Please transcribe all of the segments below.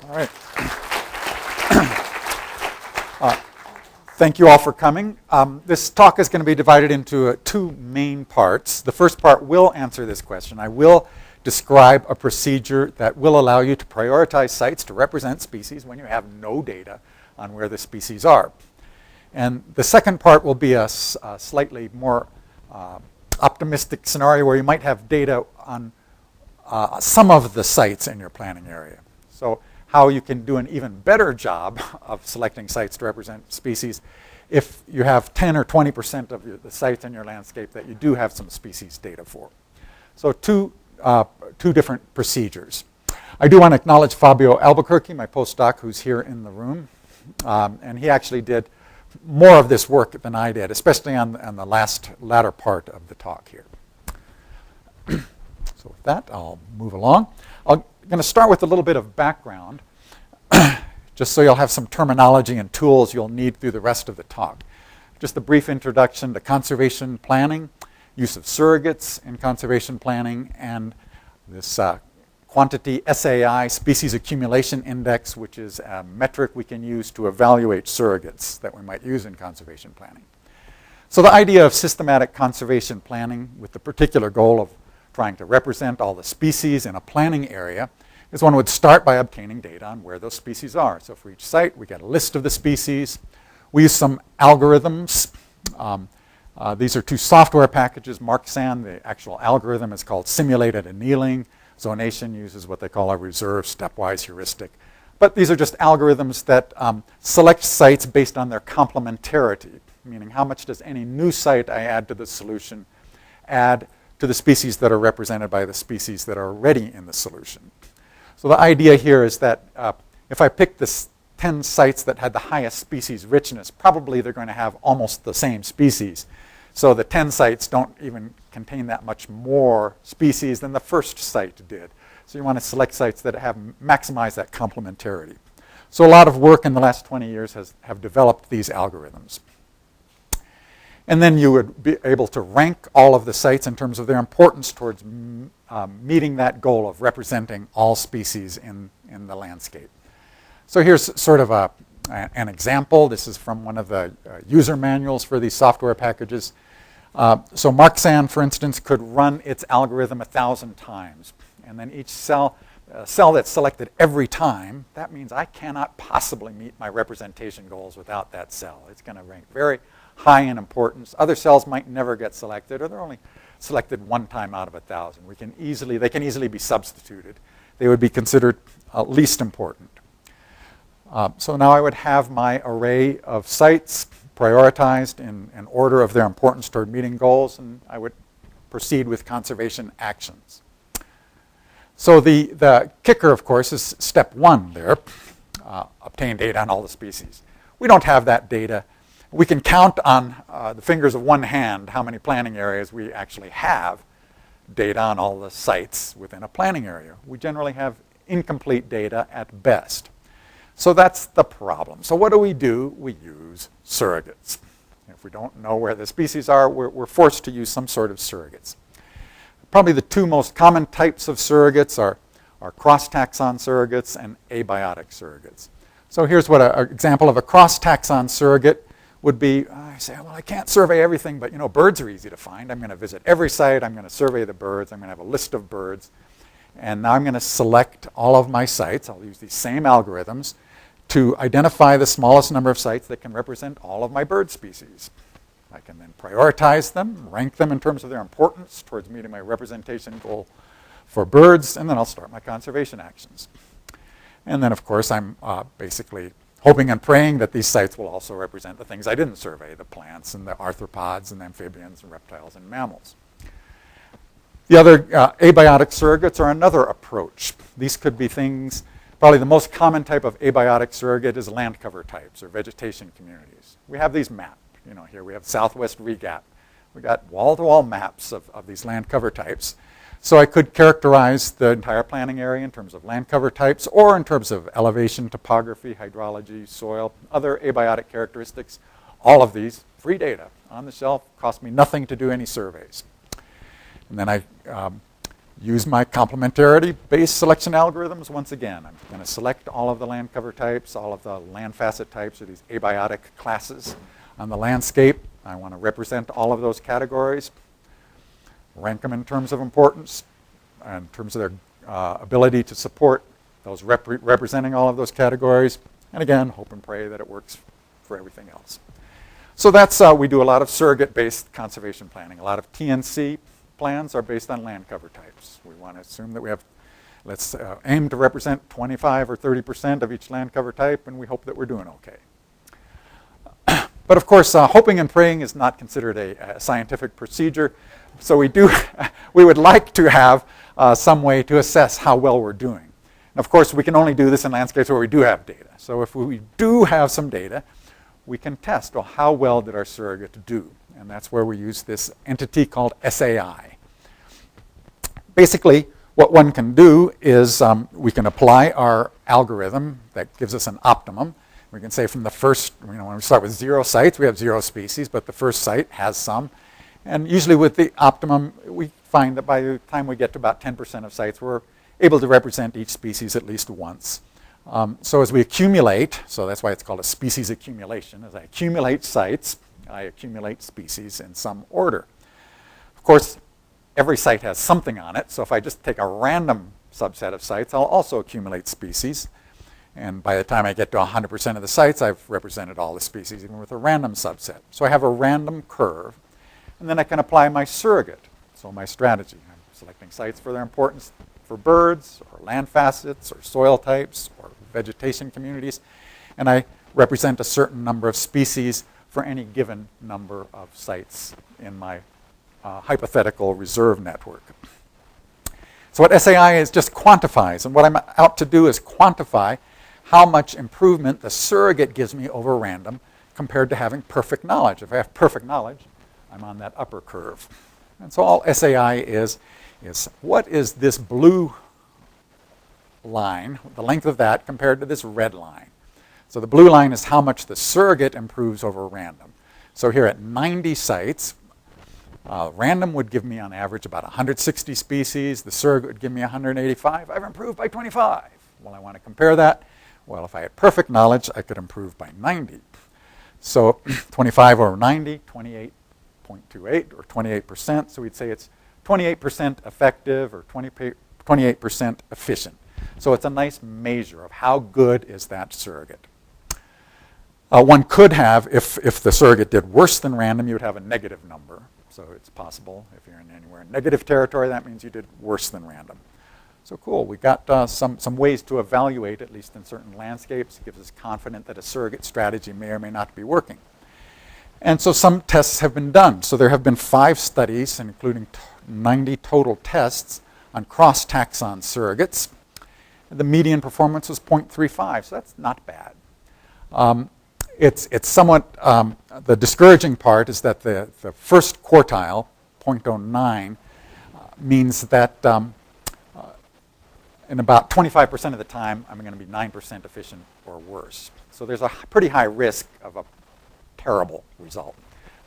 All right. Thank you all for coming. This talk is going to be divided into two main parts. The first part will answer this question. I will describe a procedure that will allow you to prioritize sites to represent species when you have no data on where the species are. And the second part will be a slightly more optimistic scenario where you might have data on some of the sites in your planning area. So how you can do an even better job of selecting sites to represent species if you have 10 or 20% of the sites in your landscape that you do have some species data for. So two different procedures. I do want to acknowledge Fabio Albuquerque, my postdoc, who's here in the room. And he actually did more of this work than I did, especially on the latter part of the talk here. So with that, I'll move along. I'm going to start with a little bit of background, just so you'll have some terminology and tools you'll need through the rest of the talk. Just a brief introduction to conservation planning, use of surrogates in conservation planning, and this quantity SAI, Species Accumulation Index, which is a metric we can use to evaluate surrogates that we might use in conservation planning. So the idea of systematic conservation planning with the particular goal of trying to represent all the species in a planning area is one would start by obtaining data on where those species are. So for each site, we get a list of the species. We use some algorithms. These are two software packages. MarkSan, the actual algorithm, is called simulated annealing. Zonation uses what they call a reserve stepwise heuristic. But these are just algorithms that select sites based on their complementarity, meaning how much does any new site I add to the solution add to the species that are represented by the species that are already in the solution. So the idea here is that if I pick the 10 sites that had the highest species richness, probably they're going to have almost the same species. So the 10 sites don't even contain that much more species than the first site did. So you want to select sites that maximize that complementarity. So a lot of work in the last 20 years have developed these algorithms. And then you would be able to rank all of the sites in terms of their importance towards meeting that goal of representing all species in the landscape. So here's sort of an example. This is from one of the user manuals for these software packages. So MarkSan, for instance, could run its algorithm 1,000 times. And then each cell that's selected every time, that means I cannot possibly meet my representation goals without that cell. It's going to rank very high in importance. Other cells might never get selected, or they're only selected one time out of 1,000. They can easily be substituted. They would be considered least important. So now I would have my array of sites prioritized in order of their importance toward meeting goals, and I would proceed with conservation actions. So the kicker, of course, is step one there, obtain data on all the species. We don't have that data. We can count on the fingers of one hand how many planning areas we actually have data on all the sites within a planning area. We generally have incomplete data at best. So that's the problem. So what do? We use surrogates. If we don't know where the species are, we're forced to use some sort of surrogates. Probably the two most common types of surrogates are cross-taxon surrogates and abiotic surrogates. So here's what an example of a cross-taxon surrogate would be. I say, well, I can't survey everything, but birds are easy to find. I'm going to visit every site. I'm going to survey the birds. I'm going to have a list of birds. And now I'm going to select all of my sites. I'll use these same algorithms to identify the smallest number of sites that can represent all of my bird species. I can then prioritize them, rank them in terms of their importance towards meeting my representation goal for birds, and then I'll start my conservation actions. And then, of course, I'm basically hoping and praying that these sites will also represent the things I didn't survey, the plants and the arthropods and amphibians and reptiles and mammals. The other abiotic surrogates are another approach. These could be things. Probably the most common type of abiotic surrogate is land cover types or vegetation communities. We have these mapped. Here we have Southwest Regat. We got wall-to-wall maps of these land cover types. So I could characterize the entire planning area in terms of land cover types or in terms of elevation, topography, hydrology, soil, other abiotic characteristics. All of these, free data on the shelf, cost me nothing to do any surveys. And then I use my complementarity-based selection algorithms once again. I'm going to select all of the land cover types, all of the land facet types, or these abiotic classes on the landscape. I want to represent all of those categories, rank them in terms of importance, in terms of their ability to support those representing all of those categories. And again, hope and pray that it works for everything else. So that's, we do a lot of surrogate-based conservation planning. A lot of TNC plans are based on land cover types. We want to assume that we have, let's aim to represent 25 or 30% of each land cover type, and we hope that we're doing okay. But of course, hoping and praying is not considered a scientific procedure. So we would like to have some way to assess how well we're doing. And of course, we can only do this in landscapes where we do have data. So if we do have some data, we can test, well, how well did our surrogate do? And that's where we use this entity called SAI. Basically, what one can do is we can apply our algorithm that gives us an optimum. We can say from the first, when we start with 0 sites, we have 0 species, but the first site has some. And usually with the optimum, we find that by the time we get to about 10% of sites, we're able to represent each species at least once. So as we accumulate, so that's why it's called a species accumulation. As I accumulate sites, I accumulate species in some order. Of course, every site has something on it, so if I just take a random subset of sites, I'll also accumulate species. And by the time I get to 100% of the sites, I've represented all the species, even with a random subset. So I have a random curve, and then I can apply my surrogate. So my strategy, I'm selecting sites for their importance for birds, or land facets, or soil types, or vegetation communities, and I represent a certain number of species for any given number of sites in my hypothetical reserve network. So what SAI is just quantifies, and what I'm out to do is quantify how much improvement the surrogate gives me over random compared to having perfect knowledge. If I have perfect knowledge, I'm on that upper curve. And so all SAI is what is this blue line, the length of that compared to this red line. So the blue line is how much the surrogate improves over random. So here at 90 sites, random would give me on average about 160 species. The surrogate would give me 185. I've improved by 25. Well, I want to compare that. Well, if I had perfect knowledge, I could improve by 90. So 25 over 90, 28.28 or 28%. So we'd say it's 28% effective or 28% efficient. So it's a nice measure of how good is that surrogate. One could have, if the surrogate did worse than random, you would have a negative number. So it's possible if you're in anywhere in negative territory, that means you did worse than random. So cool, we got some ways to evaluate, at least in certain landscapes. It gives us confidence that a surrogate strategy may or may not be working. And so some tests have been done. So there have been 5 studies, including 90 total tests on cross-taxon surrogates. The median performance was 0.35, so that's not bad. It's somewhat, the discouraging part is that the first quartile, 0.09, means that in about 25% of the time, I'm going to be 9% efficient or worse. So there's a pretty high risk of a terrible result.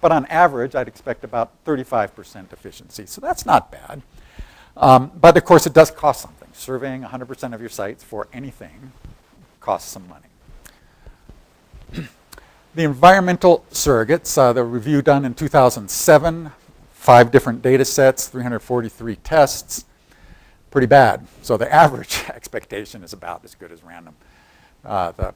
But on average, I'd expect about 35% efficiency. So that's not bad. But of course, it does cost something. Surveying 100% of your sites for anything costs some money. The environmental surrogates, the review done in 2007, 5 different data sets, 343 tests, pretty bad. So the average expectation is about as good as random. The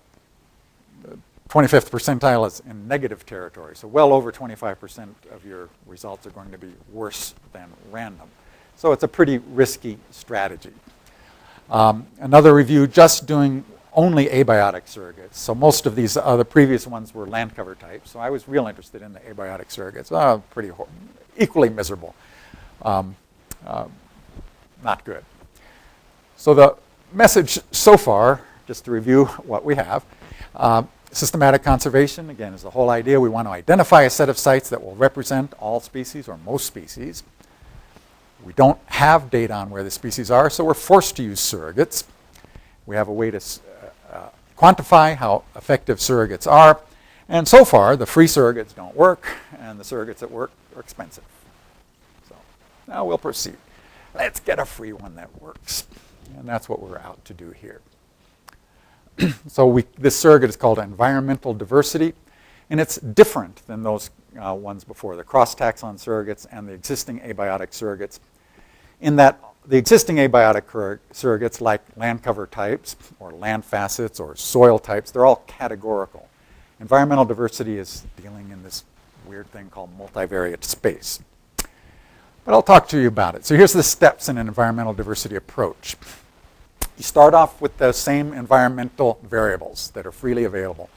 25th percentile is in negative territory, so well over 25% of your results are going to be worse than random. So it's a pretty risky strategy. Another review just doing only abiotic surrogates. So most of these other previous ones were land cover types. So I was real interested in the abiotic surrogates. Pretty equally miserable. Not good. So the message so far, just to review what we have, systematic conservation, again, is the whole idea. We want to identify a set of sites that will represent all species or most species. We don't have data on where the species are, so we're forced to use surrogates. We have a way to quantify how effective surrogates are. And so far, the free surrogates don't work, and the surrogates that work are expensive. So now we'll proceed. let's get a free one that works. And that's what we're out to do here. So this surrogate is called environmental diversity, and it's different than those ones before, the cross-taxon surrogates and the existing abiotic surrogates, in that the existing abiotic surrogates, like land cover types or land facets or soil types, they're all categorical. Environmental diversity is dealing in this weird thing called multivariate space. But I'll talk to you about it. So here's the steps in an environmental diversity approach. You start off with the same environmental variables that are freely available.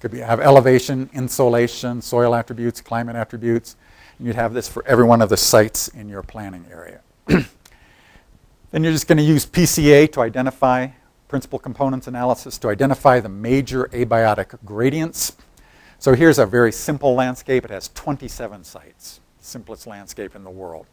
Could be have elevation, insolation, soil attributes, climate attributes. And you'd have this for every one of the sites in your planning area. Then you're just going to use PCA to identify principal components analysis to identify the major abiotic gradients. So here's a very simple landscape. It has 27 sites, simplest landscape in the world.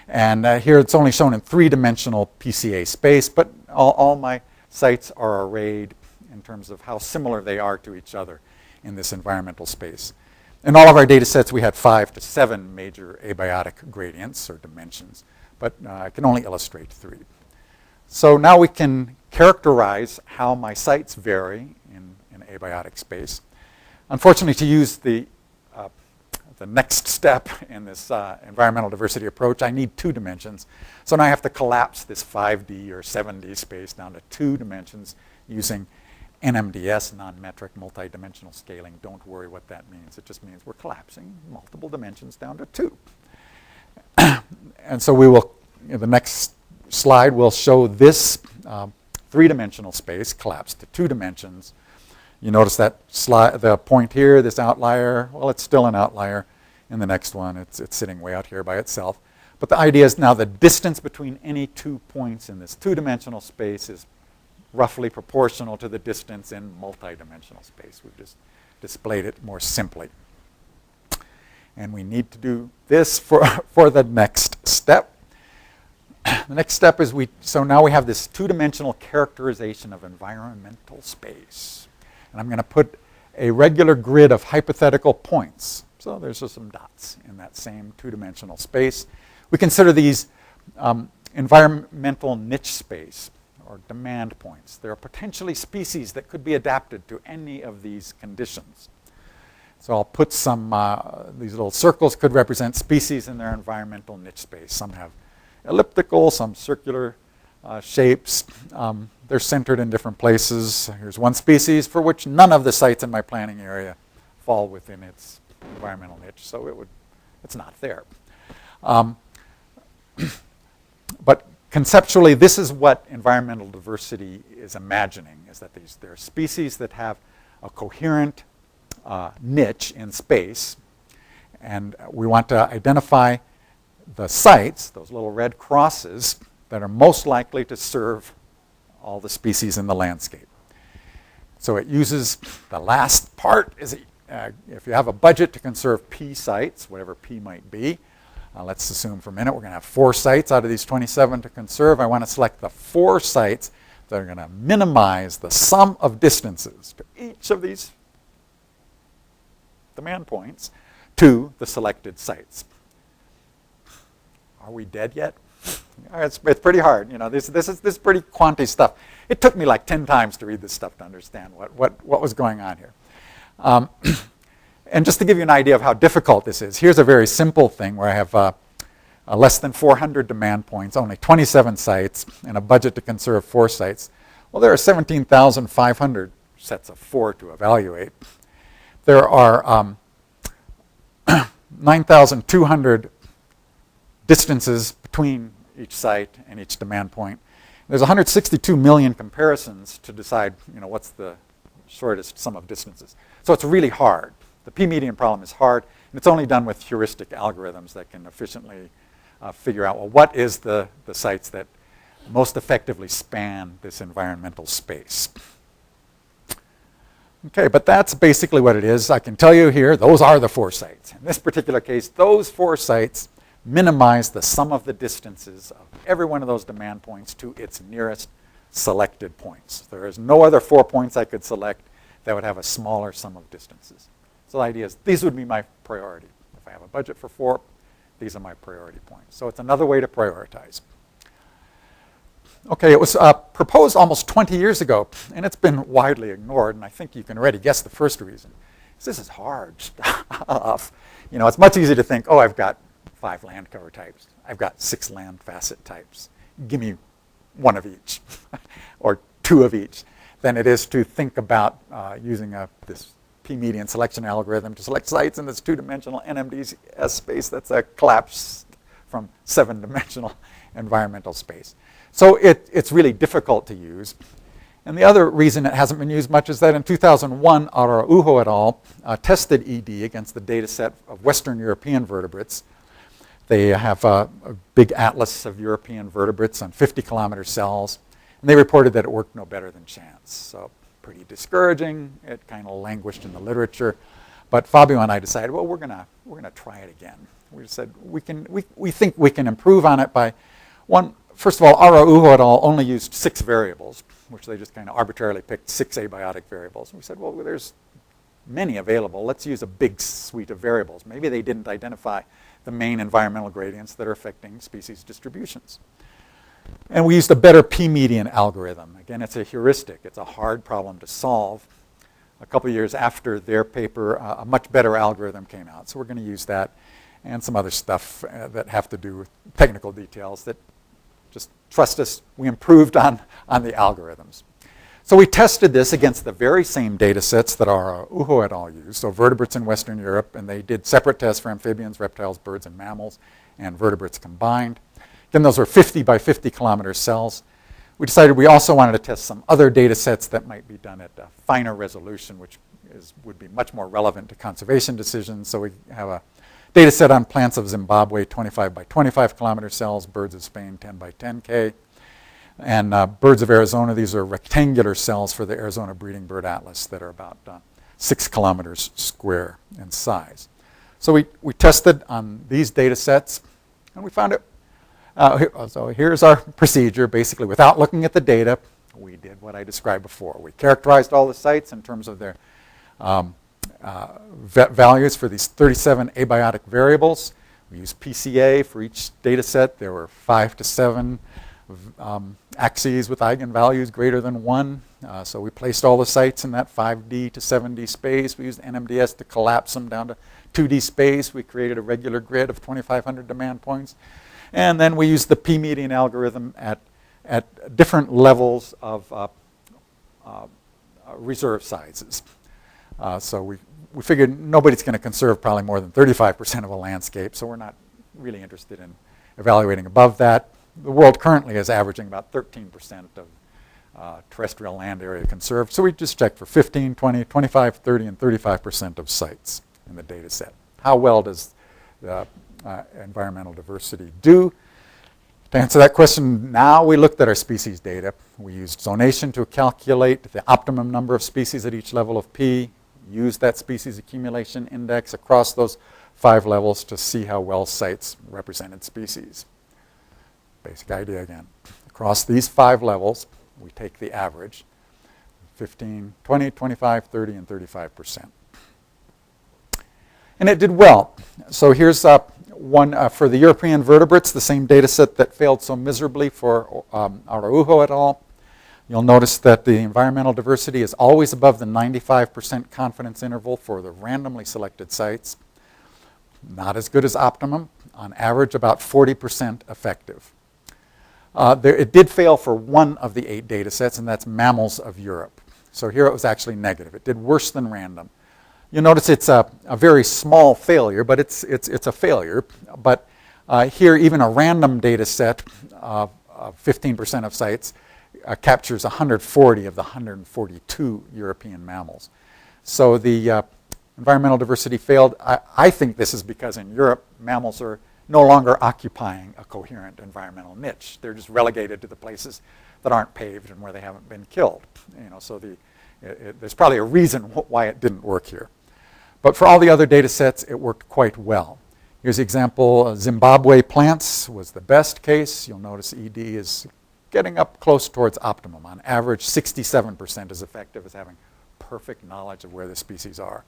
And here it's only shown in three-dimensional PCA space, but all my sites are arrayed in terms of how similar they are to each other in this environmental space. In all of our data sets, we had 5 to 7 major abiotic gradients or dimensions, but I can only illustrate 3. So now we can characterize how my sites vary in abiotic space. Unfortunately, to use the next step in this environmental diversity approach, I need 2 dimensions. So now I have to collapse this 5D or 7D space down to 2 dimensions using NMDS, non-metric multidimensional scaling. Don't worry what that means. It just means we're collapsing multiple dimensions down to 2. And so we will, the next slide will show this 3-dimensional space collapsed to 2 dimensions. You notice that the point here, this outlier, well, it's still an outlier. In the next one, it's sitting way out here by itself. But the idea is now the distance between any 2 points in this 2-dimensional space is roughly proportional to the distance in multidimensional space. We've just displayed it more simply. And we need to do this for the next step. The next step is so now we have this 2-dimensional characterization of environmental space. And I'm going to put a regular grid of hypothetical points. So there's just some dots in that same 2-dimensional space. We consider these environmental niche space or demand points. There are potentially species that could be adapted to any of these conditions. So I'll put some, these little circles could represent species in their environmental niche space. Some have elliptical, some circular shapes. They're centered in different places. Here's one species for which none of the sites in my planning area fall within its environmental niche, so it's not there. But conceptually, this is what environmental diversity is imagining, is that there are species that have a coherent niche in space, and we want to identify the sites, those little red crosses, that are most likely to serve all the species in the landscape. So it uses the last part is if you have a budget to conserve P sites, whatever P might be, let's assume for a minute we're going to have 4 sites out of these 27 to conserve. I want to select the 4 sites that are going to minimize the sum of distances to each of these demand points to the selected sites. Are we dead yet? It's pretty hard. You know, this is pretty quantity stuff. It took me like 10 times to read this stuff to understand what was going on here. And just to give you an idea of how difficult this is, here's a very simple thing where I have less than 400 demand points, only 27 sites, and a budget to conserve 4 sites. Well, there are 17,500 sets of 4 to evaluate. There are 9,200 distances between each site and each demand point. There's 162 million comparisons to decide, what's the shortest sum of distances. So it's really hard. The p-median problem is hard, and it's only done with heuristic algorithms that can efficiently figure out, well, what is the sites that most effectively span this environmental space. Okay, but that's basically what it is. I can tell you here, those are the 4 sites. In this particular case, those 4 sites minimize the sum of the distances of every one of those demand points to its nearest selected points. There is no other 4 points I could select that would have a smaller sum of distances. So the idea is these would be my priority. If I have a budget for 4, these are my priority points. So it's another way to prioritize. Okay, it was proposed almost 20 years ago, and it's been widely ignored, and I think you can already guess the first reason. This is hard stuff. It's much easier to think, oh, I've got 5 land cover types. I've got 6 land facet types. Give me 1 of each, or 2 of each, than it is to think about using this p-median selection algorithm to select sites in this 2-dimensional NMDS space that's a collapse from 7-dimensional environmental space. So it's really difficult to use. And the other reason it hasn't been used much is that in 2001, Araujo et al. Tested ED against the data set of Western European vertebrates. They have a big atlas of European vertebrates on 50-kilometer cells, and they reported that it worked no better than chance. So pretty discouraging. It kind of languished in the literature. But Fabio and I decided, well, we're gonna try it again. We said we think we can improve on it by first of all, Araujo et al. Only used 6 variables, which they just kind of arbitrarily picked 6 abiotic variables. We said, well, there's many available. Let's use a big suite of variables. Maybe they didn't identify the main environmental gradients that are affecting species distributions. And we used a better p-median algorithm. Again, it's a heuristic. It's a hard problem to solve. A couple of years after their paper, a much better algorithm came out. So we're going to use that and some other stuff that have to do with technical details that just trust us, we improved on the algorithms. So we tested this against the very same data sets that Araujo et al. Used, so vertebrates in Western Europe, and they did separate tests for amphibians, reptiles, birds, and mammals, and vertebrates combined. Then those were 50 by 50 kilometer cells. We decided we also wanted to test some other data sets that might be done at a finer resolution, which would be much more relevant to conservation decisions. So we have a data set on plants of Zimbabwe, 25 by 25 kilometer cells, birds of Spain, 10 by 10K. And birds of Arizona, these are rectangular cells for the Arizona Breeding Bird Atlas that are about 6 kilometers square in size. So we tested on these data sets, and we found it. So here's our procedure. Basically, without looking at the data, we did what I described before. We characterized all the sites in terms of their values for these 37 abiotic variables. We used PCA for each data set. There were 5 to 7 axes with eigenvalues greater than 1. So we placed all the sites in that 5D to 7D space. We used NMDS to collapse them down to 2D space. We created a regular grid of 2,500 demand points. And then we used the p-median algorithm at different levels of reserve sizes. So we figured nobody's going to conserve probably more than 35% of a landscape, so we're not really interested in evaluating above that. The world currently is averaging about 13% of terrestrial land area conserved, so we just checked for 15, 20, 25, 30, and 35% of sites in the data set. How well does the environmental diversity do? To answer that question, now we looked at our species data. We used zonation to calculate the optimum number of species at each level of P, used that species accumulation index across those 5 levels to see how well sites represented species. Basic idea again. Across these 5 levels, we take the average, 15, 20, 25, 30, and 35%. And it did well. So here's one for the European vertebrates, the same data set that failed so miserably for Araujo et al. You'll notice that the environmental diversity is always above the 95% confidence interval for the randomly selected sites. Not as good as optimum. On average, about 40% effective. It did fail for 1 of the 8 data sets, and that's mammals of Europe. So here it was actually negative. It did worse than random. You'll notice it's a very small failure, but it's a failure. But here, even a random data set of 15% of sites captures 140 of the 142 European mammals. So the environmental diversity failed. I think this is because in Europe, mammals are no longer occupying a coherent environmental niche. They're just relegated to the places that aren't paved and where they haven't been killed. So there's probably a reason why it didn't work here. But for all the other data sets, it worked quite well. Here's the example. Zimbabwe plants was the best case. You'll notice ED is getting up close towards optimum. On average, 67% is effective as having perfect knowledge of where the species are.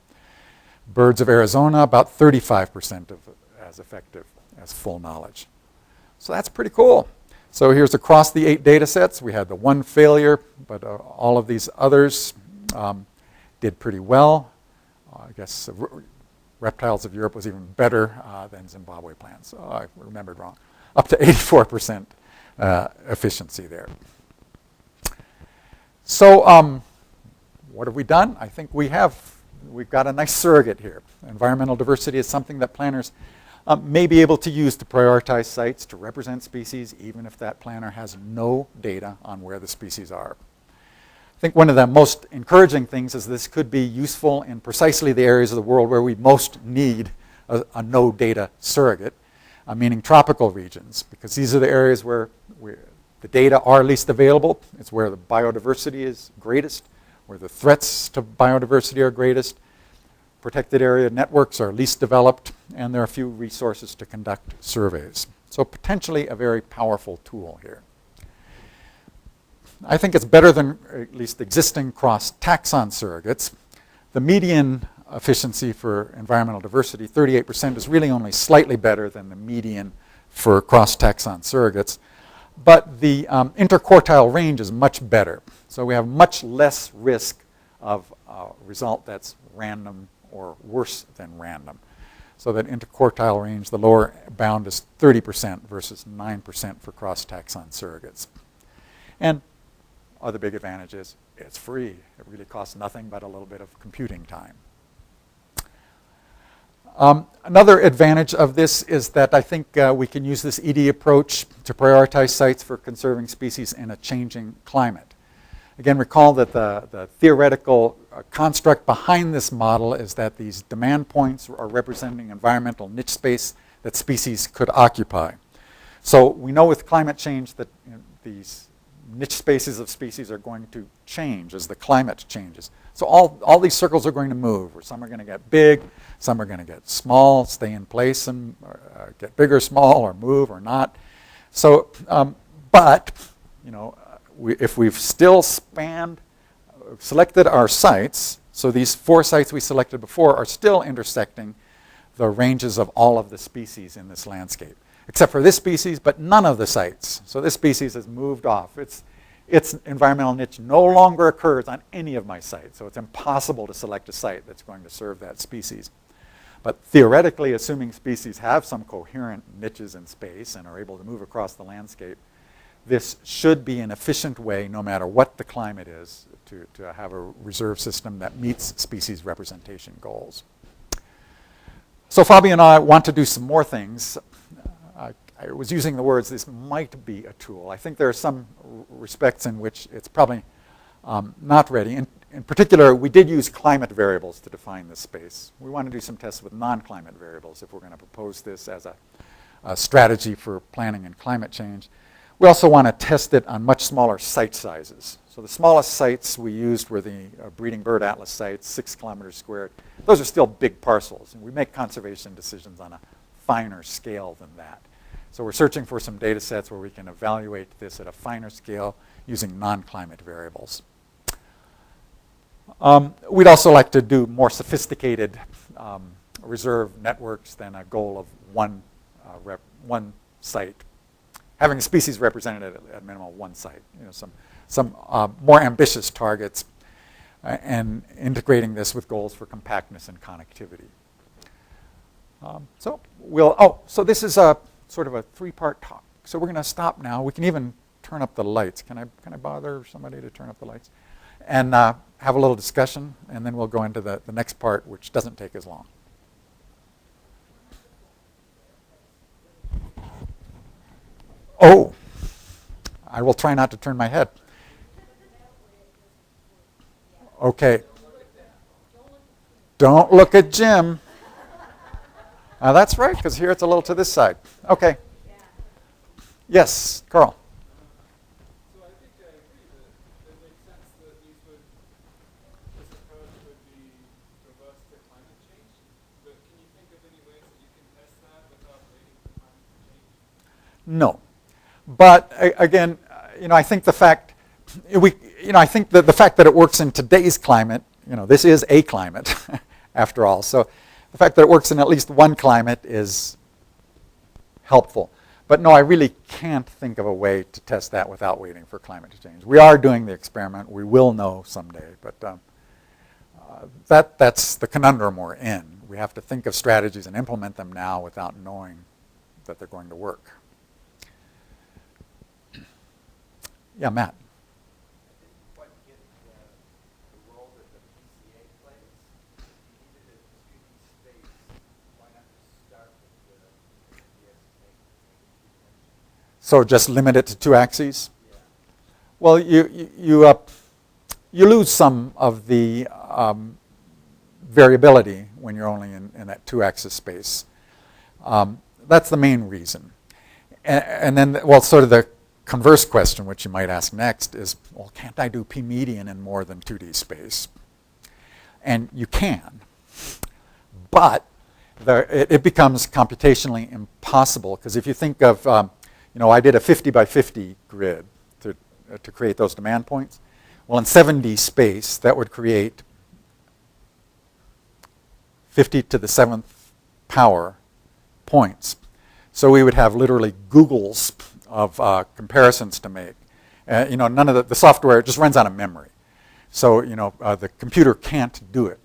Birds of Arizona, about 35% as effective as full knowledge. So that's pretty cool. So here's across the 8 data sets. We had the one failure, but all of these others did pretty well. I guess reptiles of Europe was even better than Zimbabwe plants. So I remembered wrong. Up to 84% efficiency there. So what have we done? I think we've got a nice surrogate here. Environmental diversity is something that planners may be able to use to prioritize sites to represent species, even if that planner has no data on where the species are. I think one of the most encouraging things is this could be useful in precisely the areas of the world where we most need a no data surrogate, meaning tropical regions, because these are the areas where the data are least available. It's where the biodiversity is greatest, where the threats to biodiversity are greatest. Protected area networks are least developed, and there are few resources to conduct surveys. So potentially a very powerful tool here. I think it's better than at least existing cross-taxon surrogates. The median efficiency for environmental diversity, 38%, is really only slightly better than the median for cross-taxon surrogates. But the interquartile range is much better. So we have much less risk of a result that's random or worse than random. So that interquartile range, the lower bound is 30% versus 9% for cross-taxon surrogates. And other big advantage is it's free. It really costs nothing but a little bit of computing time. Another advantage of this is that I think we can use this ED approach to prioritize sites for conserving species in a changing climate. Again, recall that the theoretical construct behind this model is that these demand points are representing environmental niche space that species could occupy. So we know with climate change that these niche spaces of species are going to change as the climate changes. So all these circles are going to move. Or some are going to get big, some are going to get small, stay in place and get bigger, small, or move or not. So, but, if we've still selected our sites, so these 4 sites we selected before are still intersecting the ranges of all of the species in this landscape, except for this species, but none of the sites. So this species has moved off. Its environmental niche no longer occurs on any of my sites, so it's impossible to select a site that's going to serve that species. But theoretically, assuming species have some coherent niches in space and are able to move across the landscape, this should be an efficient way, no matter what the climate is, to have a reserve system that meets species representation goals. So Fabi and I want to do some more things. I was using the words, this might be a tool. I think there are some respects in which it's probably not ready. In particular, we did use climate variables to define this space. We want to do some tests with non-climate variables if we're going to propose this as a strategy for planning and climate change. We also want to test it on much smaller site sizes. So the smallest sites we used were the breeding bird atlas sites, 6 kilometers squared. Those are still big parcels, and we make conservation decisions on a finer scale than that. So we're searching for some data sets where we can evaluate this at a finer scale using non-climate variables. We'd also like to do more sophisticated reserve networks than a goal of one site. Having a species represented at minimum one site, some more ambitious targets, and integrating this with goals for compactness and connectivity. So this is a sort of a 3-part talk. So we're going to stop now. We can even turn up the lights. Can I bother somebody to turn up the lights? And have a little discussion, and then we'll go into the next part, which doesn't take as long. Oh, I will try not to turn my head. Okay. Don't look at Jim. That's right, because here it's a little to this side. Okay. Yes, Carl. So I think I agree that it makes sense that this approach would be robust to climate change. But can you think of any ways that you can test that without waiting for climate change? No. But again, I think the fact the fact that it works in today's climate, this is a climate after all. So the fact that it works in at least one climate is helpful. But no, I really can't think of a way to test that without waiting for climate to change. We are doing the experiment. We will know someday, but that's the conundrum we're in. We have to think of strategies and implement them now without knowing that they're going to work. Yeah, Matt. I didn't quite get the role that the PCA plays. If you needed a 2D space, why not just start with the NPS and make it 2 dimensions? So just limit it to 2 axes? Yeah. Well, you lose some of the variability when you're only in that 2-axis space. That's the main reason. And then, well, sort of the converse question, which you might ask next, is, well, can't I do p-median in more than 2D space? And you can, but it becomes computationally impossible, because if you think of, I did a 50 by 50 grid to create those demand points. Well, in 7D space, that would create 50 to the 7th power points. So we would have literally Googles of comparisons to make. None of the software just runs out of memory. So, the computer can't do it.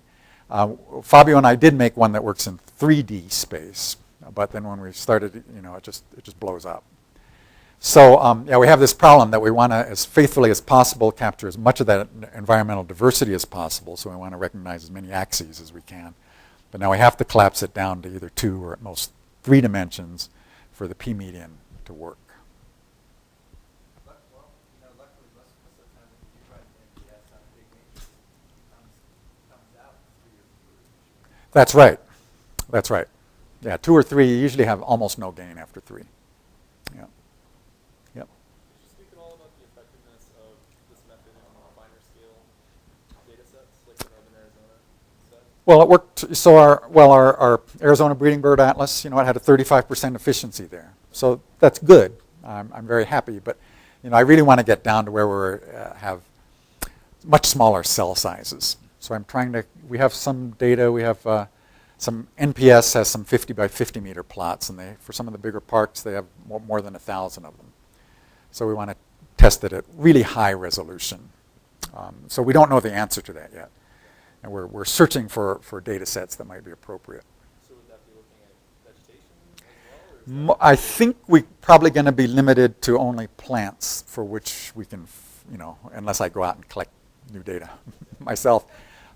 Fabio and I did make one that works in 3D space, but then when we started, it just blows up. So, we have this problem that we want to, as faithfully as possible, capture as much of that environmental diversity as possible. So we want to recognize as many axes as we can. But now we have to collapse it down to either 2 or at most 3 dimensions for the p-median to work. Luckily, most of the time when you run NPS on a big matrix, it comes out 3 or 4. That's right. That's right. Yeah, 2 or 3, you usually have almost no gain after 3. Yeah. Yep. Could you speak at all about the effectiveness of this method in finer scale data sets, like the Northern Arizona set? Well, it worked. So our Arizona breeding bird atlas, it had a 35% efficiency there. So that's good. I'm very happy. But I really want to get down to where we have much smaller cell sizes. So I'm trying to. We have some data. We have some NPS has some 50 by 50 meter plots, and for some of the bigger parks, they have more than 1,000 of them. So we want to test it at really high resolution. So we don't know the answer to that yet. And we're searching for data sets that might be appropriate. So would that be looking at vegetation as well? I think we're probably going to be limited to only plants, for which we can, unless I go out and collect new data myself,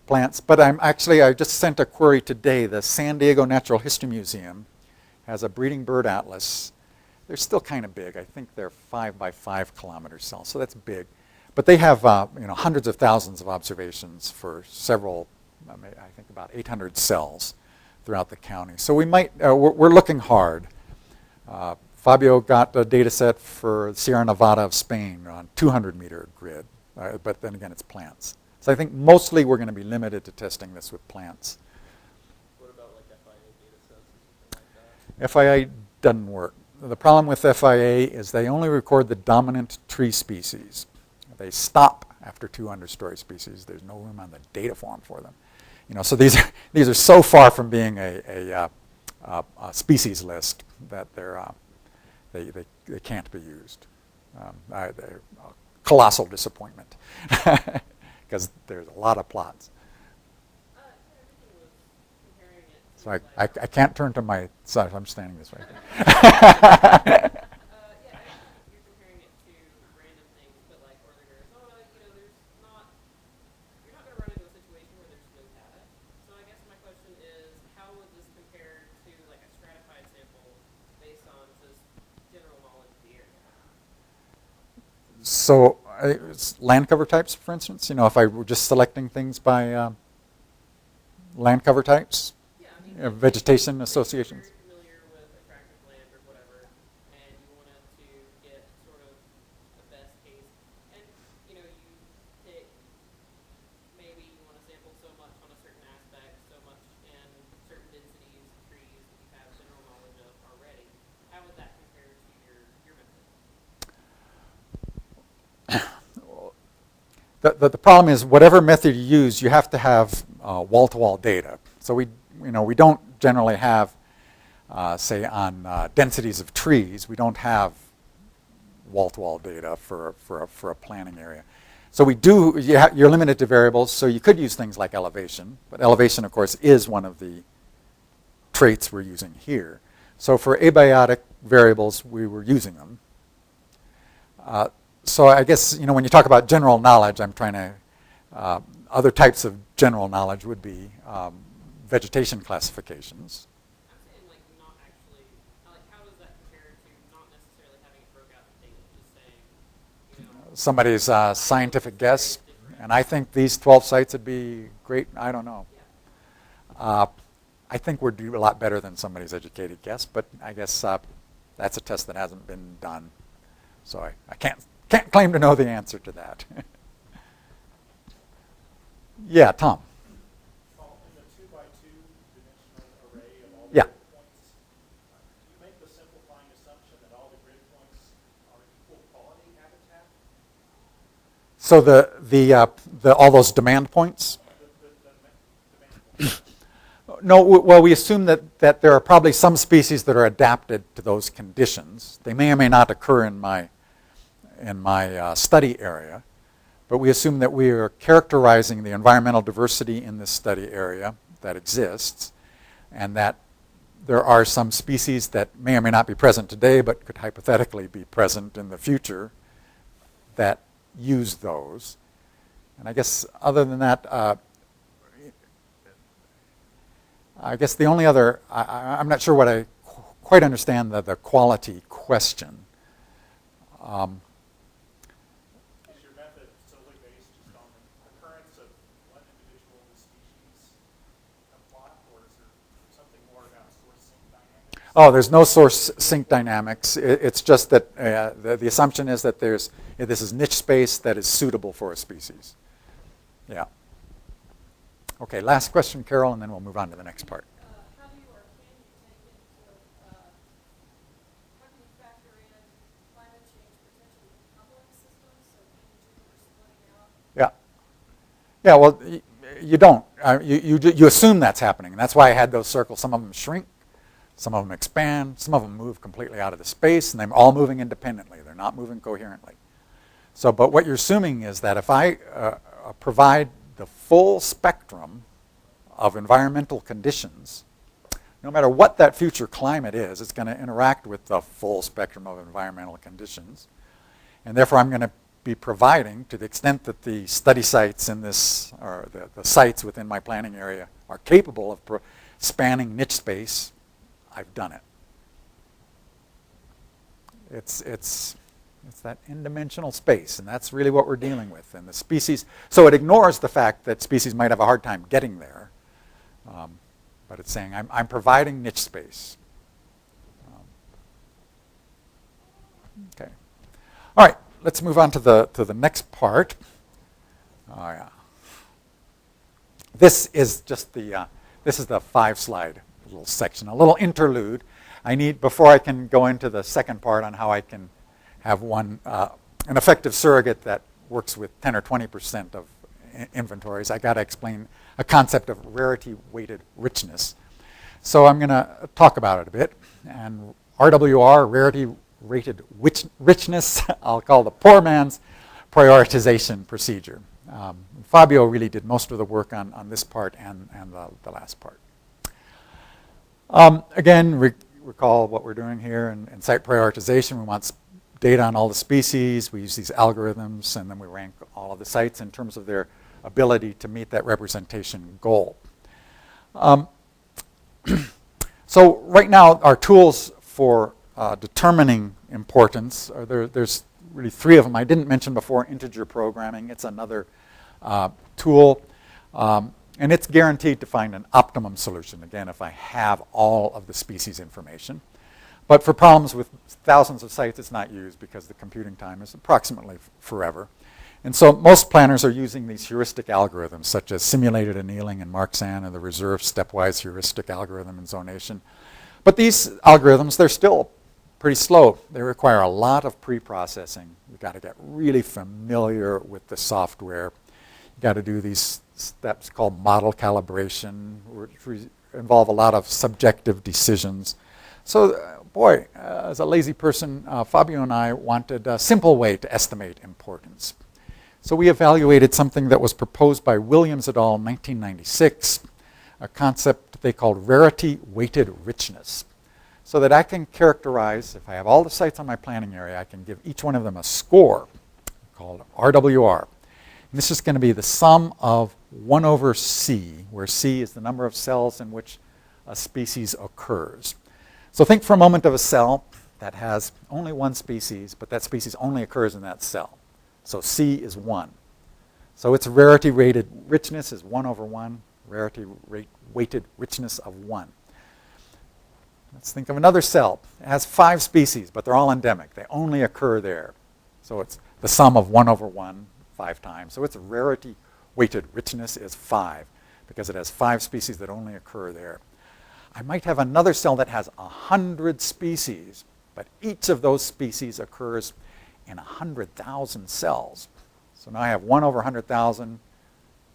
plants. But I just sent a query today. The San Diego Natural History Museum has a breeding bird atlas. They're still kind of big. I think they're 5 by 5 kilometer cells, so that's big. But they have hundreds of thousands of observations for several, I think about 800 cells throughout the county. So we might, we're looking hard. Fabio got a data set for Sierra Nevada of Spain on 200 meter grid, but then again it's plants. So I think mostly we're going to be limited to testing this with plants. What about like FIA data sets or something like that? FIA doesn't work. The problem with FIA is they only record the dominant tree species. They stop after 2 understory species. There's no room on the data form for them. So these are so far from being a species list that they can't be used. They're a colossal disappointment because there's a lot of plots. So I can't turn to my side. I'm standing this way. So it's land cover types, for instance. If I were just selecting things by land cover types, vegetation associations. Very familiar with a tract of land or whatever, and you wanted to get sort of the best case, and you pick, maybe you want to sample so much on a certain aspect, so much in certain densities of trees that you have general knowledge of already. How would that compare to your method? The problem is whatever method you use, you have to have wall-to-wall data. So we don't generally have say on densities of trees. We don't have wall-to-wall data for a planning area. So we do, you're limited to variables, so you could use things like elevation, but elevation, of course, is one of the traits we're using here. So for abiotic variables, we were using them. So I guess, when you talk about general knowledge, I'm trying to, other types of general knowledge would be vegetation classifications. I'm saying like not actually, like how does that compare to not necessarily having it broke out in data, just saying, Somebody's scientific guess, and I think these 12 sites would be great. I don't know. Yeah. I think we're do a lot better than somebody's educated guess, but I guess that's a test that hasn't been done. So I can't claim to know the answer to that. Yeah, Tom. In the 2x2 dimensional array of all the Yeah. grid points, do you make the simplifying assumption that all the grid points are equal quality habitat? So the all those demand points? The demand points. No, well, we assume that there are probably some species that are adapted to those conditions. They may or may not occur in my study area, but we assume that we are characterizing the environmental diversity in this study area that exists, and that there are some species that may or may not be present today, but could hypothetically be present in the future that use those. And I guess other than that, I guess the only other, I'm not sure what I quite understand the quality question. Is your method solely based just on the occurrence of one individual in the species plot, or is there something more about source sink dynamics? Oh, there's no source sink dynamics. It's just that the assumption is that this is niche space that is suitable for a species. Yeah. Okay, last question, Carol, and then we'll move on to the next part. How do you or can you take into, how can you factor in climate change potentially in complex systems, so energy or splitting out? Yeah. Yeah, well, you don't. You assume that's happening, and that's why I had those circles. Some of them shrink, some of them expand, some of them move completely out of the space, and they're all moving independently. They're not moving coherently. So, but what you're assuming is that if I provide the full spectrum of environmental conditions, no matter what that future climate is, it's going to interact with the full spectrum of environmental conditions. And therefore, I'm going to be providing, to the extent that the study sites in this, or the sites within my planning area are capable of spanning niche space, I've done it. It's that n-dimensional space, and that's really what we're dealing with. And the species, so it ignores the fact that species might have a hard time getting there, but it's saying I'm providing niche space. Okay. All right, let's move on to the next part. Oh yeah. This is just the 5-slide little section, a little interlude. Before I can go into the second part on how I can have an effective surrogate that works with 10 or 20% of inventories, I got to explain a concept of rarity-weighted richness. So I'm going to talk about it a bit. And RWR, rarity-weighted richness, I'll call the poor man's prioritization procedure. Fabio really did most of the work on this part and the last part. Again, recall what we're doing here in site prioritization. We want data on all the species. We use these algorithms, and then we rank all of the sites in terms of their ability to meet that representation goal. So right now, our tools for determining importance, there's really 3 of them. I didn't mention before integer programming. It's another tool. And it's guaranteed to find an optimum solution, again, if I have all of the species information. But for problems with thousands of sites, it's not used because the computing time is approximately forever. And so most planners are using these heuristic algorithms, such as simulated annealing and Marxan, and the reserve stepwise heuristic algorithm in zonation. But these algorithms, they're still pretty slow. They require a lot of pre-processing. You've got to get really familiar with the software. You've got to do these steps called model calibration, which involve a lot of subjective decisions. So, boy, as a lazy person, Fabio and I wanted a simple way to estimate importance. So we evaluated something that was proposed by Williams et al. In 1996, a concept they called rarity-weighted richness. So that I can characterize, if I have all the sites on my planning area, I can give each one of them a score called RWR. And this is going to be the sum of 1 over C, where C is the number of cells in which a species occurs. So think for a moment of a cell that has only one species, but that species only occurs in that cell. So C is 1. So its rarity-weighted richness is 1 over 1, rarity-weighted richness of 1. Let's think of another cell. It has 5 species, but they're all endemic. They only occur there. So it's the sum of 1 over 1, 5 times. So its rarity-weighted richness is 5, because it has 5 species that only occur there. I might have another cell that has 100 species, but each of those species occurs in 100,000 cells. So now I have 1 over 100,000,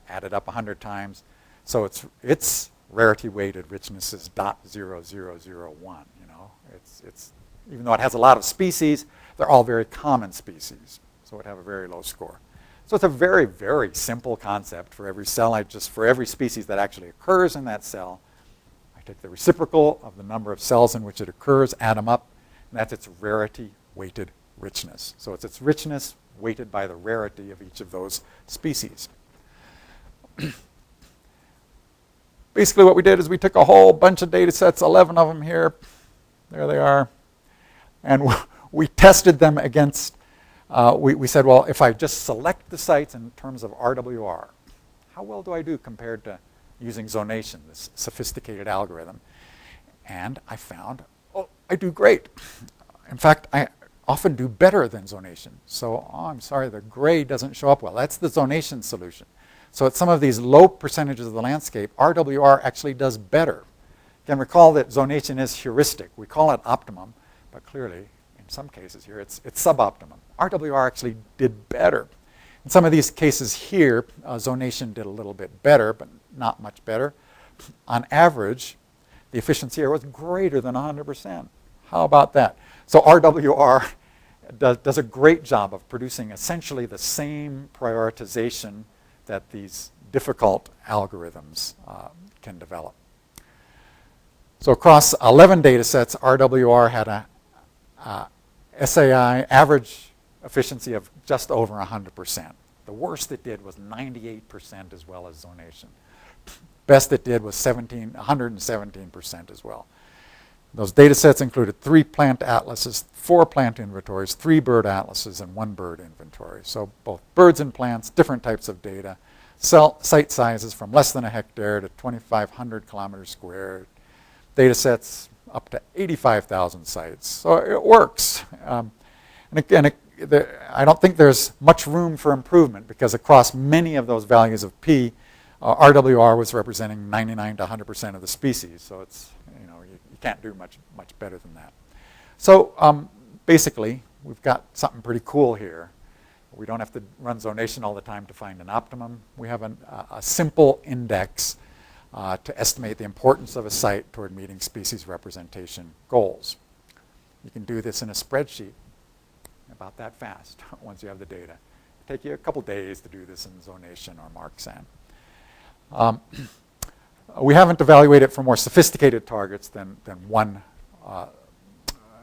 added up 100 times. So its rarity-weighted richness is 0.0001. You know, it's even though it has a lot of species, they're all very common species. So it would have a very low score. So it's a very, very simple concept for every cell. For every species that actually occurs in that cell, I take the reciprocal of the number of cells in which it occurs, add them up, and that's its rarity-weighted richness. So it's its richness weighted by the rarity of each of those species. Basically what we did is we took a whole bunch of data sets, 11 of them here, there they are, and we tested them against, we said, well, if I just select the sites in terms of RWR, how well do I do compared to using zonation, this sophisticated algorithm? And I found, oh, I do great. In fact, I often do better than zonation. So, I'm sorry, the gray doesn't show up well. That's the zonation solution. So at some of these low percentages of the landscape, RWR actually does better. Again, recall that zonation is heuristic. We call it optimum, but clearly, in some cases here, it's suboptimum. RWR actually did better. In some of these cases here, zonation did a little bit better, but not much better. On average, the efficiency here was greater than 100%. How about that? So RWR does a great job of producing essentially the same prioritization that these difficult algorithms can develop. So across 11 data sets, RWR had a SAI average efficiency of just over 100%. The worst it did was 98% as well as zonation. Best it did was 117% as well. Those data sets included 3 plant atlases, 4 plant inventories, 3 bird atlases, and 1 bird inventory. So both birds and plants, different types of data, site sizes from less than a hectare to 2,500 kilometers squared, data sets up to 85,000 sites. So it works. And again, I don't think there's much room for improvement because across many of those values of P, RWR was representing 99 to 100% of the species. So it's, you can't do much better than that. So basically, we've got something pretty cool here. We don't have to run zonation all the time to find an optimum. We have a simple index to estimate the importance of a site toward meeting species representation goals. You can do this in a spreadsheet about that fast once you have the data. It'll take you a couple days to do this in zonation or MarkSan. We haven't evaluated for more sophisticated targets than one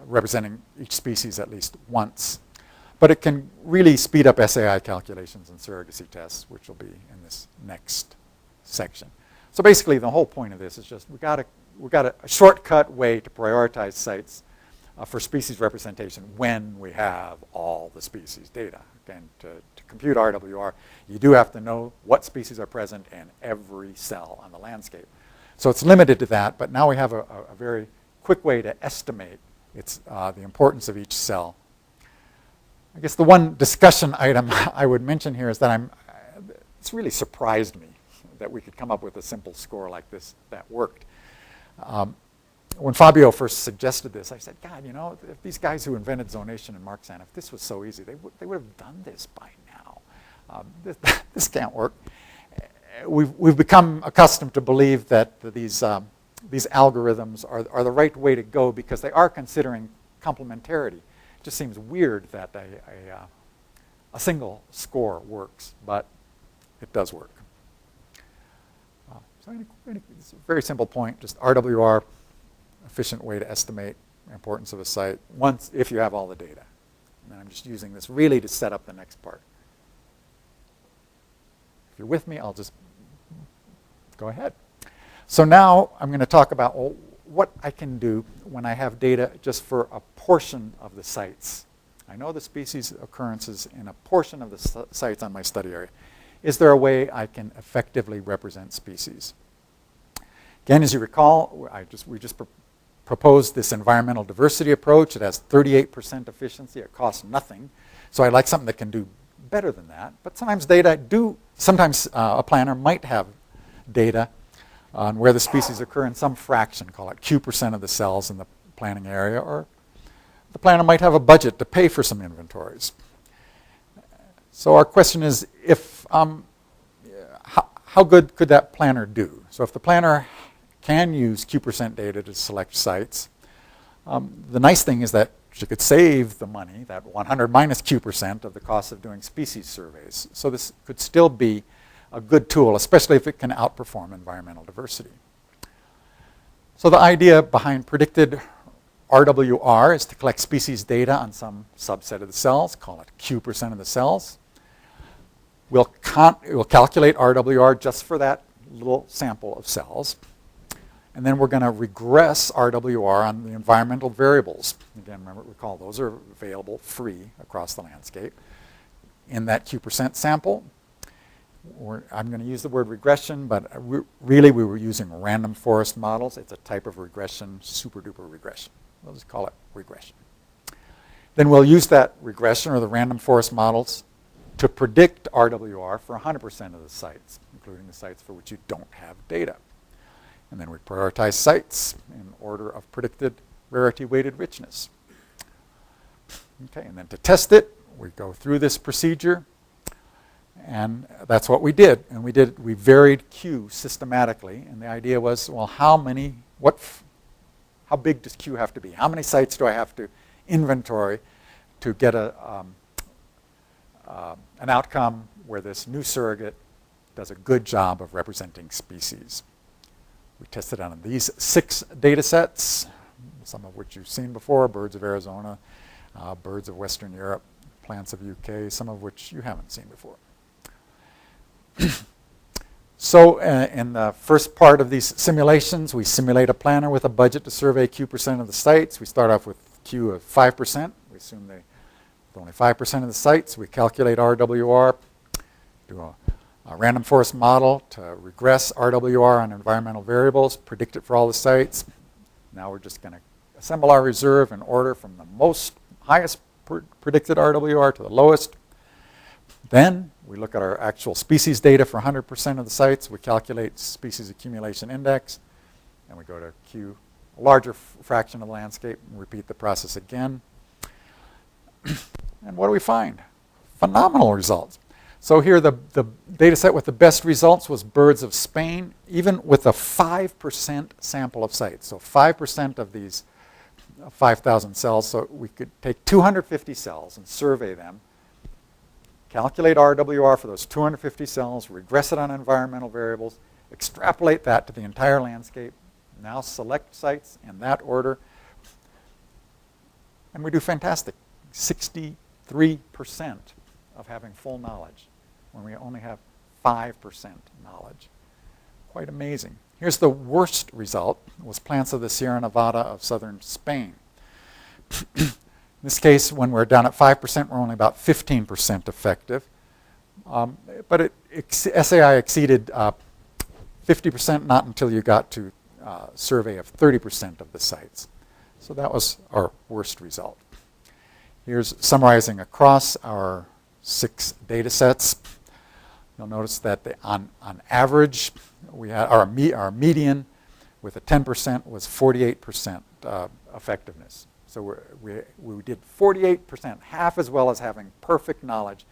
representing each species at least once. But it can really speed up SAI calculations and surrogacy tests, which will be in this next section. So basically, the whole point of this is just we got a shortcut way to prioritize sites for species representation when we have all the species data. Again, to compute RWR, you do have to know what species are present in every cell on the landscape. So it's limited to that, but now we have a very quick way to estimate the importance of each cell. I guess the one discussion item I would mention here is that it's really surprised me that we could come up with a simple score like this that worked. When Fabio first suggested this, I said, God, if these guys who invented zonation and MarkSan, if this was so easy, they would have done this by now. This can't work. We've become accustomed to believe that these these algorithms are the right way to go because they are considering complementarity. It just seems weird that a single score works, but it does work. It's a very simple point, just RWR, efficient way to estimate the importance of a site once if you have all the data. And I'm just using this really to set up the next part. If you're with me, I'll just go ahead. So now I'm going to talk about what I can do when I have data just for a portion of the sites. I know the species occurrences in a portion of the sites on my study area. Is there a way I can effectively represent species? Again, as you recall, we just proposed this environmental diversity approach. It has 38% efficiency. It costs nothing. So I like something that can do better than that. But sometimes sometimes a planner might have data on where the species occur in some fraction, call it Q% of the cells in the planning area, or the planner might have a budget to pay for some inventories. So our question is, how good could that planner do? So if the planner can use Q% data to select sites, the nice thing is that she could save the money, that 100 minus Q% of the cost of doing species surveys. So this could still be a good tool, especially if it can outperform environmental diversity. So the idea behind predicted RWR is to collect species data on some subset of the cells, call it Q% of the cells. We'll calculate RWR just for that little sample of cells. And then we're going to regress RWR on the environmental variables. Again, recall, those are available free across the landscape. In that Q% sample, I'm going to use the word regression, but really we were using random forest models. It's a type of regression, super duper regression. We'll just call it regression. Then we'll use that regression or the random forest models to predict RWR for 100% of the sites, including the sites for which you don't have data. And then we prioritize sites in order of predicted rarity-weighted richness. Okay, and then to test it, we go through this procedure, and that's what we did. And we varied Q systematically, and the idea was, well, how big does Q have to be? How many sites do I have to inventory to get an outcome where this new surrogate does a good job of representing species? We tested on these 6 data sets, some of which you've seen before: birds of Arizona, birds of Western Europe, plants of UK, some of which you haven't seen before. So in the first part of these simulations, we simulate a planner with a budget to survey Q% of the sites. We start off with Q of 5%. We assume only 5% of the sites. We calculate RWR, do a random forest model to regress RWR on environmental variables, predict it for all the sites. Now we're just going to assemble our reserve in order from the highest predicted RWR to the lowest. Then we look at our actual species data for 100% of the sites. We calculate species accumulation index, and we go to Q, a larger fraction of the landscape, and repeat the process again. And what do we find? Phenomenal results. So here the data set with the best results was birds of Spain, even with a 5% sample of sites. So 5% of these 5,000 cells. So we could take 250 cells and survey them, calculate RWR for those 250 cells, regress it on environmental variables, extrapolate that to the entire landscape, now select sites in that order, and we do fantastic. 63% of having full knowledge when we only have 5% knowledge. Quite amazing. Here's the worst result. It was plants of the Sierra Nevada of southern Spain. In this case, when we're down at 5%, we're only about 15% effective. But SAI exceeded 50% not until you got to survey of 30% of the sites. So that was our worst result. Here's summarizing across our 6 data sets. You'll notice that on average, we had our median with a 10% was 48% effectiveness. So we did 48%, half as well as having perfect knowledge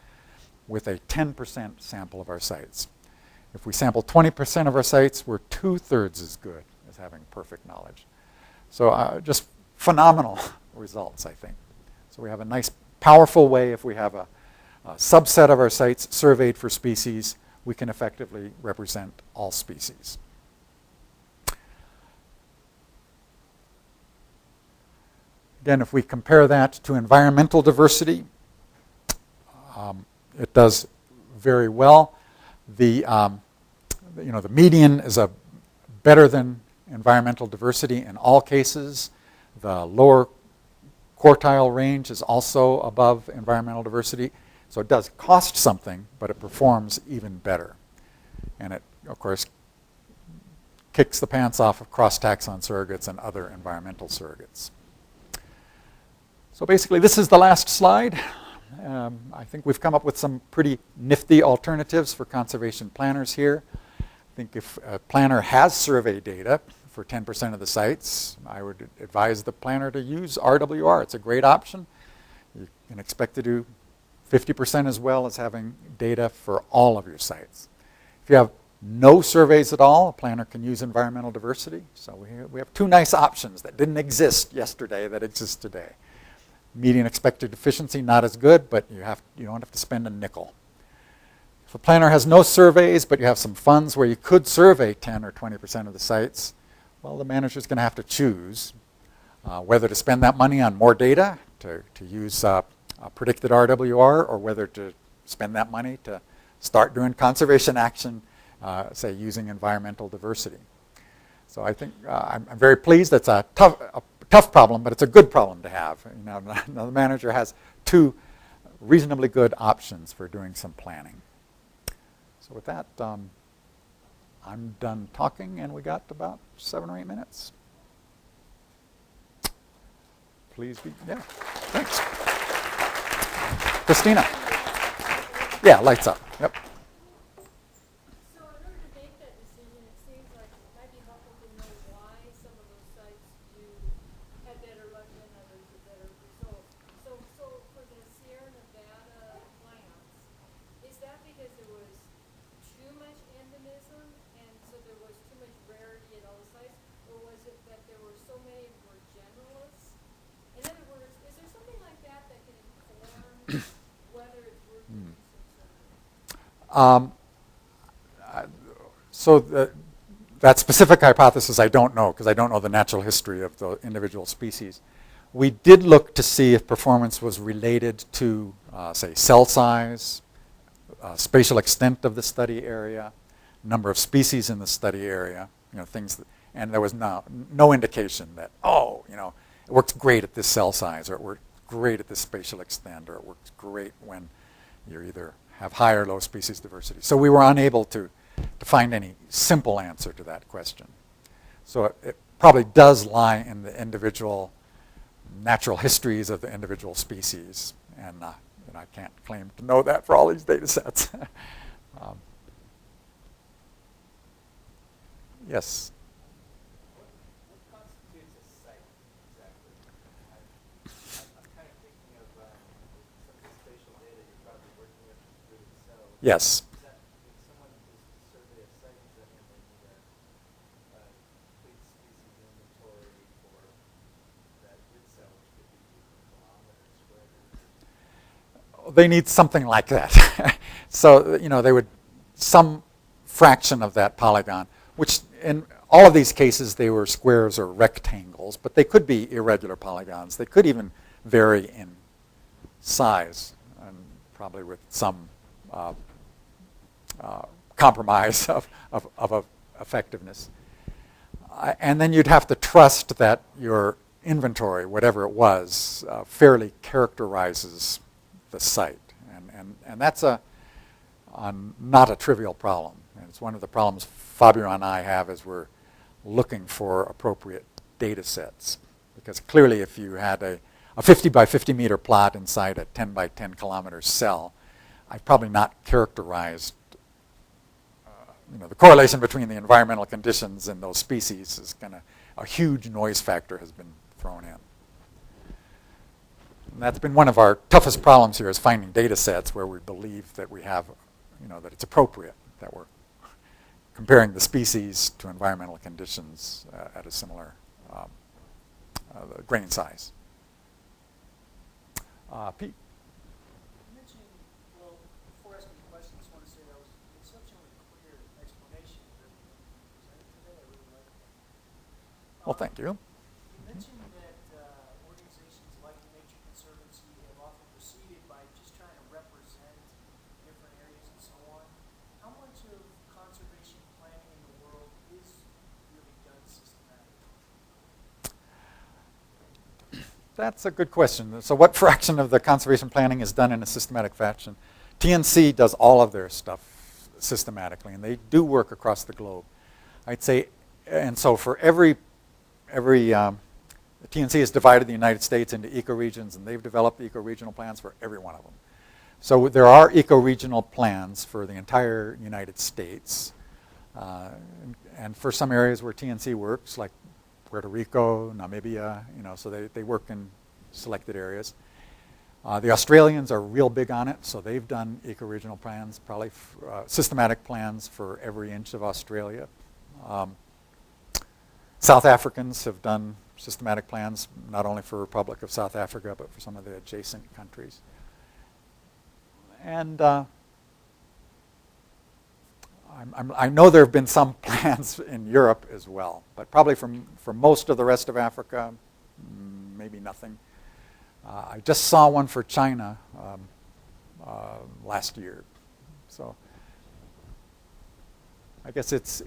with a 10% sample of our sites. If we sample 20% of our sites, we're 2/3 as good as having perfect knowledge. So just phenomenal results, I think. So we have a nice, powerful way. If we have a subset of our sites surveyed for species, we can effectively represent all species. Again, if we compare that to environmental diversity, it does very well. The median is better than environmental diversity in all cases. The lower quartile range is also above environmental diversity. So it does cost something, but it performs even better. And it, of course, kicks the pants off of cross-taxon surrogates and other environmental surrogates. So basically, this is the last slide. I think we've come up with some pretty nifty alternatives for conservation planners here. I think if a planner has survey data for 10% of the sites, I would advise the planner to use RWR. It's a great option. You can expect to do 50% as well as having data for all of your sites. If you have no surveys at all, a planner can use environmental diversity. So we have two nice options that didn't exist yesterday that exist today. Median expected efficiency, not as good, but you don't have to spend a nickel. If a planner has no surveys, but you have some funds where you could survey 10 or 20% of the sites, well, the manager's going to have to choose whether to spend that money on more data, to use predicted RWR, or whether to spend that money to start doing conservation action, say using environmental diversity. So I think I'm very pleased. That's a tough problem, but it's a good problem to have. The manager has two reasonably good options for doing some planning. So with that, I'm done talking, and we got about 7 or 8 minutes. Please be, yeah, thanks. Christina. Yeah, lights up, yep. So in order to make that decision, it seems like it might be helpful to know why some of those sites had better luck than others or better results. So for the Sierra Nevada plants, is that because there was too much endemism and so there was too much rarity at all the sites, or was it that there were so many of them were generalists? In other words, is there something like that that can inform whether it's worth using surveys? So that specific hypothesis I don't know, because I don't know the natural history of the individual species. We did look to see if performance was related to, say, cell size, spatial extent of the study area, number of species in the study area, things that, and there was no indication that, it works great at this cell size, or it works great at this spatial extent, or it works great when you either have high or low species diversity. So we were unable to find any simple answer to that question. So it probably does lie in the individual natural histories of the individual species, and I can't claim to know that for all these data sets. Yes? What constitutes a site exactly? I'm kind of thinking of some of the spatial data you're probably working with through Excel. Yes. If someone is to survey a site, does that mean they need a complete species inventory for that grid cell, which could be kilometers, square meters? They need something like that. So, they would, some fraction of that polygon, which in all of these cases they were squares or rectangles, but they could be irregular polygons. They could even vary in size, and probably with some compromise of effectiveness. And then you'd have to trust that your inventory, whatever it was, fairly characterizes the site. And that's not a trivial problem. And it's one of the problems Fabio and I have as we're looking for appropriate data sets. Because clearly if you had a 50 by 50 meter plot inside a 10 by 10 kilometer cell, I've probably not characterized the correlation between the environmental conditions and those species is a huge noise factor has been thrown in. And that's been one of our toughest problems here, is finding data sets where we believe that we have, that it's appropriate, that we're comparing the species to environmental conditions at a similar grain size. Pete? You mentioned, well, before asking the question, I just want to say that was an exceptionally clear explanation of everything you presented today. I really liked it. Well, thank you. You mentioned that organizations like the Nature Conservancy have often proceeded by just trying to represent different areas and so on. How much of conservation planning in the world is really done systematically? That's a good question. So what fraction of the conservation planning is done in a systematic fashion? TNC does all of their stuff systematically, and they do work across the globe. I'd say, and so for every TNC has divided the United States into ecoregions, and they've developed ecoregional plans for every one of them. So there are ecoregional plans for the entire United States, and for some areas where TNC works, like Puerto Rico, Namibia, so they work in selected areas. The Australians are real big on it, so they've done ecoregional plans, probably systematic plans for every inch of Australia. South Africans have done systematic plans, not only for Republic of South Africa, but for some of the adjacent countries. And I know there have been some plans in Europe as well, but probably for most of the rest of Africa, maybe nothing. I just saw one for China last year, so I guess it's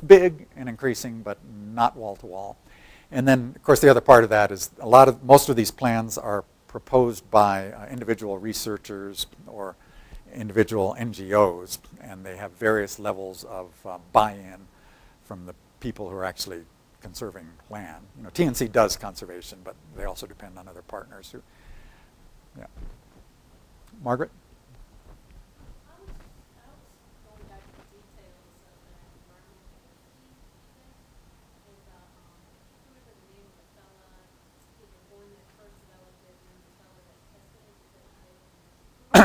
big and increasing, but not wall to wall. And then, of course, the other part of that is most of these plans are proposed by individual researchers or individual NGOs, and they have various levels of buy-in from the people who are actually conserving land. TNC does conservation, but they also depend on other partners who, yeah. Margaret? I was going back to the details of that environmental piece, and who was the name of the fella, the one that first developed it, and the fella that tested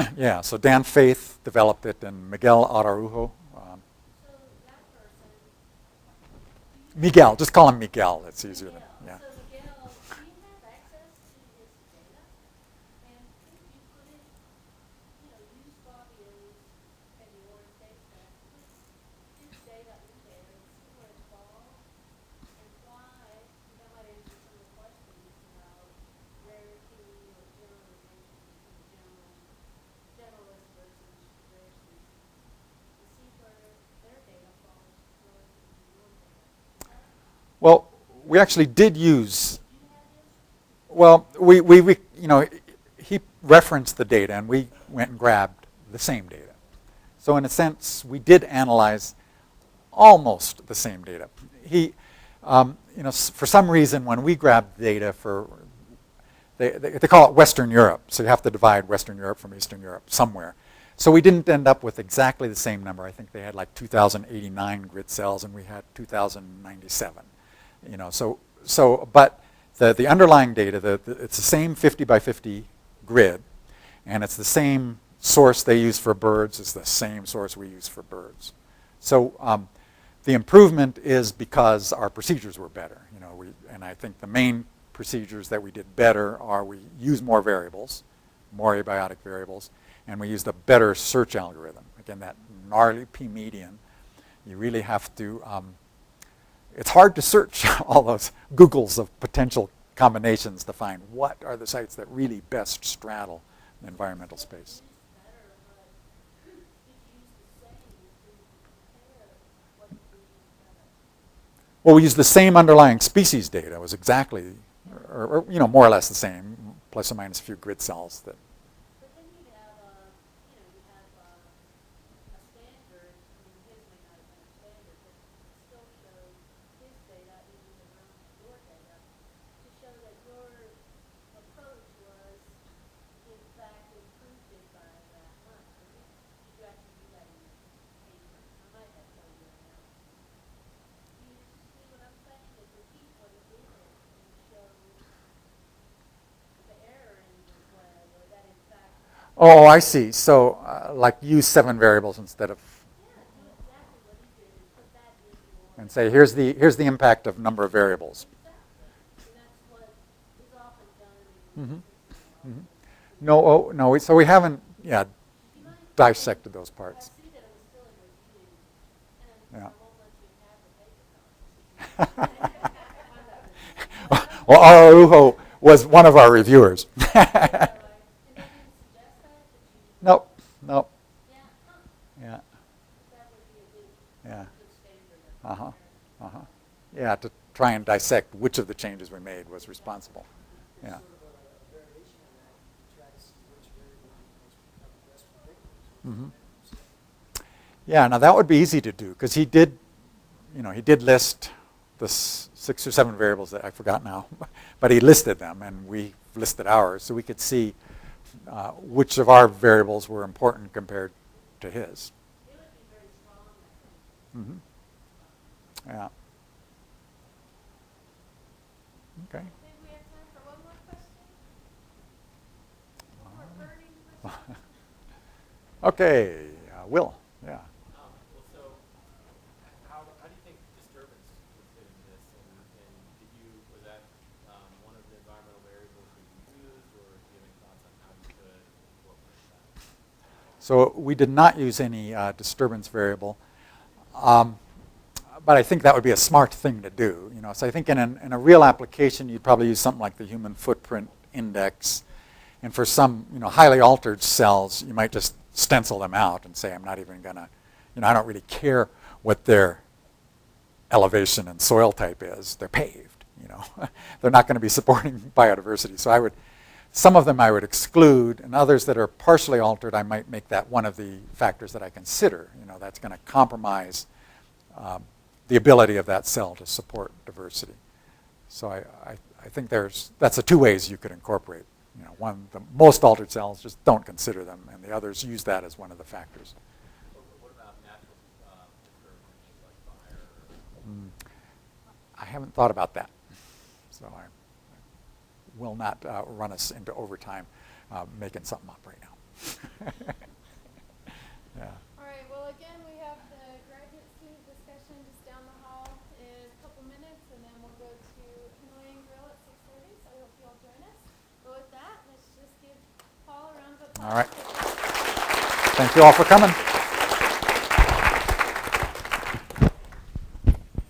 it, Yeah, so Dan Faith developed it, and Miguel Araujo. So that person, Miguel, just call him Miguel. It's easier than, yeah. So Miguel, do you have access to his data? And could you put it, use Fabio's and your data, put his data in there and see where it falls and why? That might answer some of the questions about rarity or generalization between generalist versus rare species. To see where their data falls relative to your data. Well, we actually did use, well, we he referenced the data, and we went and grabbed the same data. So in a sense, we did analyze almost the same data. He, for some reason, when we grabbed data they call it Western Europe, so you have to divide Western Europe from Eastern Europe somewhere. So we didn't end up with exactly the same number. I think they had like 2,089 grid cells, and we had 2,097. But the underlying data, it's the same 50 by 50 grid, and it's the same source they use for birds is the same source we use for birds. So the improvement is because our procedures were better. And I think the main procedures that we did better are we use more variables, more abiotic variables, and we used a better search algorithm. Again, that gnarly p-median, you really have to, it's hard to search all those Googles of potential combinations to find what are the sites that really best straddle the environmental space. Well, we used the same underlying species data. It was exactly, or more or less the same, plus or minus a few grid cells. That. But then you have, a standard. I mean, his may not have been a standard, but it still shows his data even around your data to show that your approach was, in fact, improved it by that much. Did you actually do that in your paper? I might have told you right now. Do you see what I'm saying? It repeats what it did and shows the error in this way, or that in fact. Oh, I see. So, like use 7 variables instead of. Yeah, do exactly what he did and put and say, here's the impact of number of variables. And that's what is often done in Mm-hmm. No. So we haven't, dissected those I parts. see that it was still in review, and Yeah. I won't let you have the paper copy. Well, Araujo was one of our reviewers. And they didn't suggest that, Nope. yeah, Yeah. that would be a good, Yeah. good standard. of Uh-huh. comparison. Uh-huh. Yeah, to try and dissect which of the changes we made was responsible. Yeah. Sort of a variation on that, to try to see which variable are the best predictors. Mhm. Yeah, now that would be easy to do because he did list the 6 or 7 variables that I forgot now, but he listed them and we listed ours, so we could see which of our variables were important compared to his. It would be very strong, I think. Mm-hmm. Yeah. Okay. Maybe we have time for one more question? One more burning question? Okay, Will. Yeah. Well, so how do you think disturbance would fit into this? And was that one of the environmental variables that you used, or do you have any thoughts on how you could incorporate that? So we did not use any disturbance variable, but I think that would be a smart thing to do. So I think in a real application, you'd probably use something like the human footprint index, and for some highly altered cells, you might just stencil them out and say, I'm not even gonna, I don't really care what their elevation and soil type is. They're paved. They're not going to be supporting biodiversity. So some of them I would exclude, and others that are partially altered, I might make that one of the factors that I consider. That's going to compromise the ability of that cell to support diversity. So I think that's the 2 ways you could incorporate. One, the most altered cells, just don't consider them, and the others use that as one of the factors. What about natural disturbances like fire? I haven't thought about that, so I will not run us into overtime making something up right now. Yeah. All right, well, again, we have the graduate student discussion just down the hall in a couple minutes, and then we'll go to Himalayan Grill at 6:30, so I hope you all join us. But with that, let's just give Paul a round of applause. All right. Thank you all for coming.